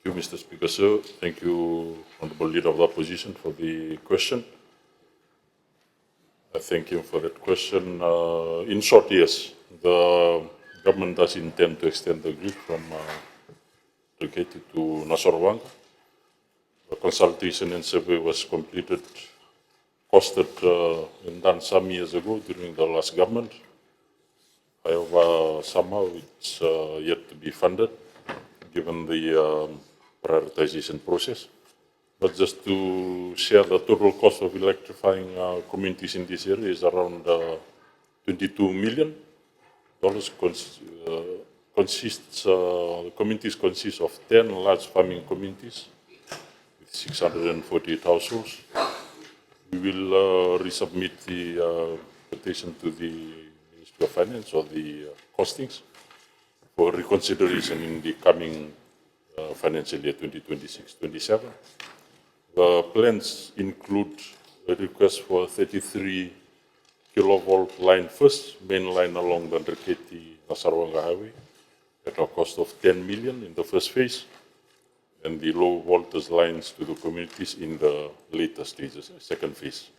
Thank you, Mr. Speaker, sir. Thank you, Honourable Leader of the Opposition, for the question. I thank you for that question. In short, yes, the government does intend to extend the grid from Dreketi to Nasorowaqa. The consultation and survey was completed, costed and done some years ago during the last government. However, somehow it's yet to be funded, given the prioritization process. But just to share, the total cost of electrifying communities in this area is around $22 million. The communities consist of 10 large farming communities with 648 households. We will resubmit the petition to the Ministry of Finance or the costings for reconsideration in the coming financial year 2026-27. The plans include a request for 33 kilovolt line first, main line along the Dreketi Nasorowaqa highway at a cost of 10 million in the first phase, and the low voltage lines to the communities in the later stages, second phase.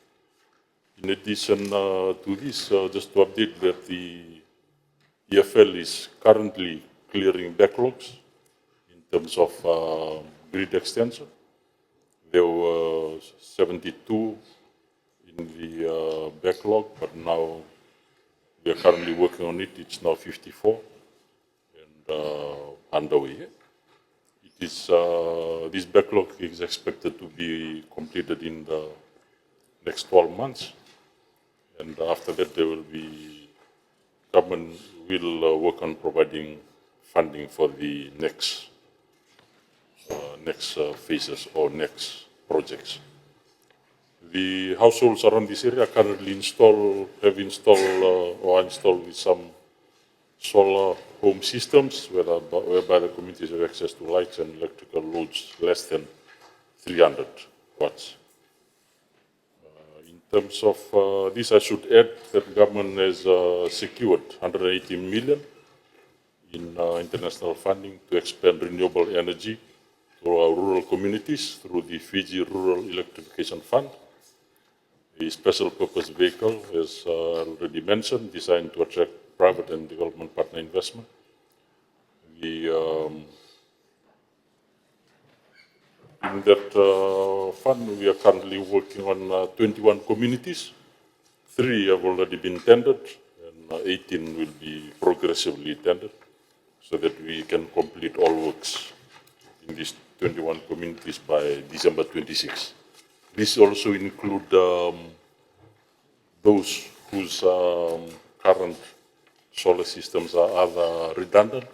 In addition to this, just to update that the EFL is currently clearing backlogs in terms of grid extension. There were 72 in the backlog, but now we are currently working on it. It's now 54 and underway. This backlog is expected to be completed in the next 12 months, and after that government will work on providing funding for the next phases or next projects. The households around this area currently have installed with some solar home systems whereby the communities have access to lights and electrical loads less than 300 watts. In terms of this, I should add that the government has secured 180 million in international funding to expand renewable energy to our rural communities through the Fiji Rural Electrification Fund, a special purpose vehicle, as already mentioned, designed to attract private and development partner investment. In that fund, we are currently working on 21 communities. 3 have already been tendered, and 18 will be progressively tendered, so that we can complete all works in these 21 communities by December 26. This also include those whose current solar systems are either redundant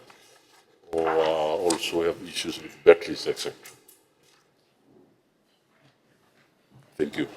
or also have issues with batteries, etc. Thank you.